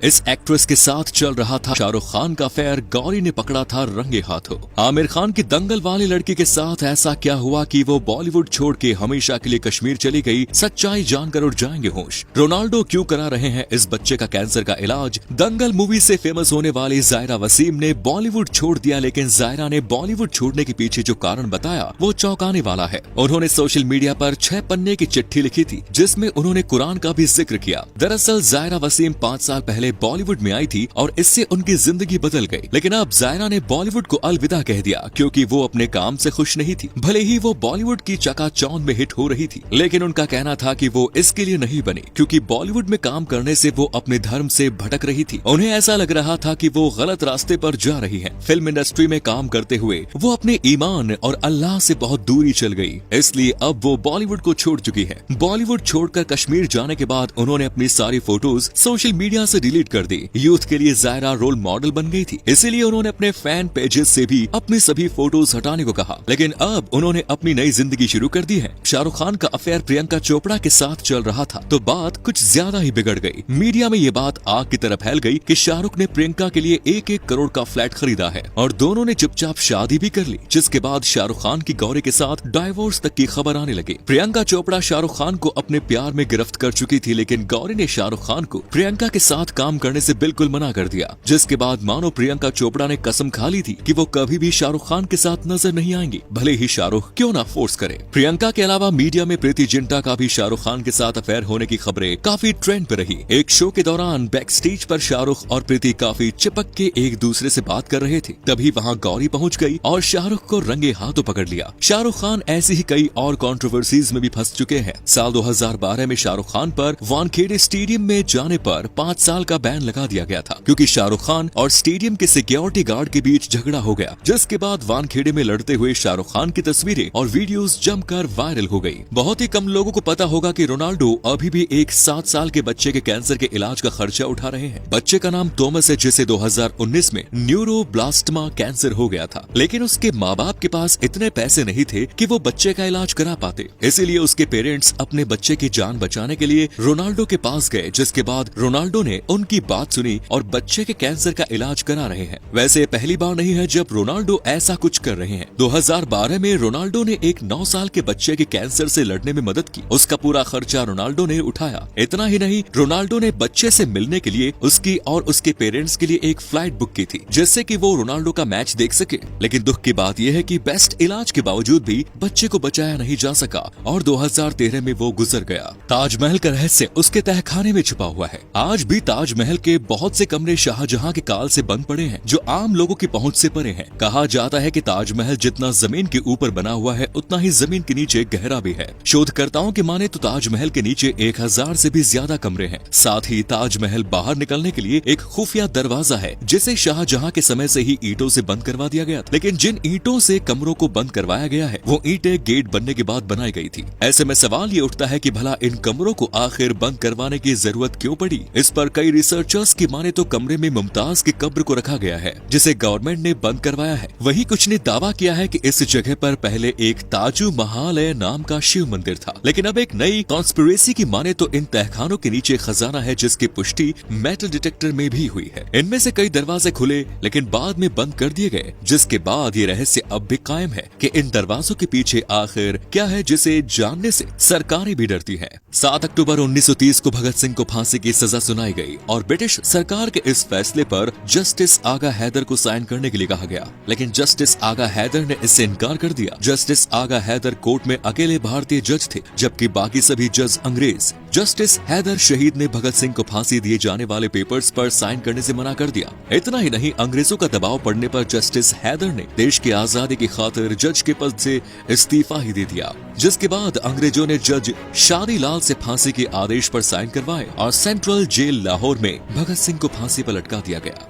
इस एक्ट्रेस के साथ चल रहा था शाहरुख खान का अफेयर गौरी ने पकड़ा था रंगे हाथों। आमिर खान की दंगल वाली लड़की के साथ ऐसा क्या हुआ कि वो बॉलीवुड छोड़ के हमेशा के लिए कश्मीर चली गई, सच्चाई जानकर उड़ जाएंगे होश। रोनाल्डो क्यों करा रहे हैं इस बच्चे का कैंसर का इलाज। दंगल मूवी से फेमस होने वाली जायरा वसीम ने बॉलीवुड छोड़ दिया, लेकिन जायरा ने बॉलीवुड छोड़ने के पीछे जो कारण बताया वो चौंकाने वाला है। उन्होंने सोशल मीडिया पर 6 पन्ने की चिट्ठी लिखी थी जिसमें उन्होंने कुरान का भी जिक्र किया। दरअसल जायरा वसीम 5 साल पहले बॉलीवुड में आई थी और इससे उनकी जिंदगी बदल गई, लेकिन अब जायरा ने बॉलीवुड को अलविदा कह दिया क्योंकि वो अपने काम से खुश नहीं थी। भले ही वो बॉलीवुड की चकाचौंध में हिट हो रही थी, लेकिन उनका कहना था कि वो इसके लिए नहीं बनी क्योंकि बॉलीवुड में काम करने से वो अपने धर्म से भटक रही थी। उन्हें ऐसा लग रहा था कि वो गलत रास्ते पर जा रही है। फिल्म इंडस्ट्री में काम करते हुए वो अपने ईमान और अल्लाह से बहुत दूरी चल गई, इसलिए अब वो बॉलीवुड को छोड़ चुकी है। बॉलीवुड छोड़कर कश्मीर जाने के बाद उन्होंने अपनी सारी फोटोज सोशल मीडिया से डिलीट कर दी। यूथ के लिए जायरा रोल मॉडल बन गई थी, इसीलिए उन्होंने अपने फैन पेजेस से भी अपनी सभी फोटोज हटाने को कहा। लेकिन अब उन्होंने अपनी नई जिंदगी शुरू कर दी है। शाहरुख खान का अफेयर प्रियंका चोपड़ा के साथ चल रहा था तो बात कुछ ज्यादा ही बिगड़ गई। मीडिया में ये बात आग की तरह फैल गई कि शाहरुख ने प्रियंका के लिए 1-1 करोड़ का फ्लैट खरीदा है और दोनों ने चुपचाप शादी भी कर ली, जिसके बाद शाहरुख खान की गौरी के साथ डाइवोर्स तक की खबर आने लगी। प्रियंका चोपड़ा शाहरुख खान को अपने प्यार में गिरफ्त कर चुकी थी, लेकिन गौरी ने शाहरुख खान को प्रियंका के साथ काम करने से बिल्कुल मना कर दिया, जिसके बाद मानो प्रियंका चोपड़ा ने कसम खा ली थी कि वो कभी भी शाहरुख खान के साथ नजर नहीं आएंगी, भले ही शाहरुख क्यों ना फोर्स करे। प्रियंका के अलावा मीडिया में प्रीति जिंटा का भी शाहरुख खान के साथ अफेयर होने की खबरें काफी ट्रेंड पे रही। एक शो के दौरान बैक स्टेज पर शाहरुख और प्रीति काफी चिपक के एक दूसरे से बात कर रहे थे, तभी वहाँ गौरी पहुँच गई और शाहरुख को रंगे हाथों पकड़ लिया। शाहरुख खान ऐसी ही कई और कंट्रोवर्सीज में भी फंस चुके हैं। साल 2012 में शाहरुख खान पर वानखेड़े स्टेडियम में जाने पर 5 साल का बैन लगा दिया गया था क्योंकि शाहरुख खान और स्टेडियम के सिक्योरिटी गार्ड के बीच झगड़ा हो गया, जिसके बाद वानखेड़े में लड़ते हुए शाहरुख खान की तस्वीरें और वीडियोस जमकर वायरल हो गई। बहुत ही कम लोगों को पता होगा कि रोनाल्डो अभी भी एक 7 साल के बच्चे के कैंसर के इलाज का खर्चा उठा रहे हैं। बच्चे का नाम थॉमस है, जिसे 2019 में न्यूरोब्लास्टमा कैंसर हो गया था, लेकिन उसके माँ बाप के पास इतने पैसे नहीं थे कि वो बच्चे का इलाज करा पाते। इसीलिए उसके पेरेंट्स अपने बच्चे की जान बचाने के लिए रोनाल्डो के पास गए, जिसके बाद रोनाल्डो ने उनकी बात सुनी और बच्चे के कैंसर का इलाज करा रहे हैं। वैसे पहली बार नहीं है जब रोनाल्डो ऐसा कुछ कर रहे हैं। 2012 में रोनाल्डो ने एक 9 साल के बच्चे के कैंसर से लड़ने में मदद की, उसका पूरा खर्चा रोनाल्डो ने उठाया। इतना ही नहीं, रोनाल्डो ने बच्चे से मिलने के लिए उसकी और उसके पेरेंट्स के लिए एक फ्लाइट बुक की थी, जिससे कि वो रोनाल्डो का मैच देख सके। लेकिन दुख की बात यह है कि बेस्ट इलाज के बावजूद भी बच्चे को बचाया नहीं जा सका और 2013 में वो गुजर गया। ताजमहल का रहस्य उसके तहखाने में छुपा हुआ है। आज भी ताजमहल के बहुत से कमरे शाहजहां के काल से बंद पड़े हैं, जो आम लोगों की पहुंच से परे हैं। कहा जाता है कि ताजमहल जितना जमीन के ऊपर बना हुआ है, उतना ही जमीन के नीचे गहरा भी है। शोधकर्ताओं की माने तो ताजमहल के नीचे 1000 से भी ज्यादा कमरे हैं। साथ ही ताजमहल बाहर निकलने के लिए एक खुफिया दरवाजा है, जिसे शाहजहां के समय से ही ईंटों से बंद करवा दिया गया था। लेकिन जिन ईंटों से कमरों को बंद करवाया गया है, वो ईंटें गेट बनने के बाद बनाई गई थी। ऐसे में सवाल ये उठता है कि भला इन कमरों को आखिर बंद करवाने की जरूरत क्यों पड़ी। इस पर कई रिसर्चर्स की माने तो कमरे में मुमताज की कब्र को रखा गया है, जिसे गवर्नमेंट ने बंद करवाया है। वहीं कुछ ने दावा किया है कि इस जगह पर पहले एक ताजु महालय नाम का शिव मंदिर था, लेकिन अब एक नई कॉन्स्पिरेसी की माने तो इन तहखानों के नीचे खजाना है, जिसकी पुष्टि मेटल डिटेक्टर में भी हुई है। इनमें से कई दरवाजे खुले लेकिन बाद में बंद कर दिए गए, जिसके बाद ये रहस्य अब भी कायम है कि इन दरवाजों के पीछे आखिर क्या है, जिसे जानने से सरकारें भी डरती हैं। 7 अक्टूबर 1930 को भगत सिंह को फांसी की सजा सुनाई गई और ब्रिटिश सरकार के इस फैसले पर जस्टिस आगा हैदर को साइन करने के लिए कहा गया, लेकिन जस्टिस आगा हैदर ने इससे इनकार कर दिया। जस्टिस आगा हैदर कोर्ट में अकेले भारतीय जज थे, जबकि बाकी सभी जज अंग्रेज। जस्टिस हैदर शहीद ने भगत सिंह को फांसी दिए जाने वाले पेपर्स पर साइन करने से मना कर दिया। इतना ही नहीं, अंग्रेजों का दबाव पड़ने पर जस्टिस हैदर ने देश की आजादी की खातिर जज के पद से इस्तीफा ही दे दिया, जिसके बाद अंग्रेजों ने जज शादी लाल से फांसी के आदेश पर साइन करवाए और सेंट्रल जेल लाहौर में भगत सिंह को फांसी पर लटका दिया गया।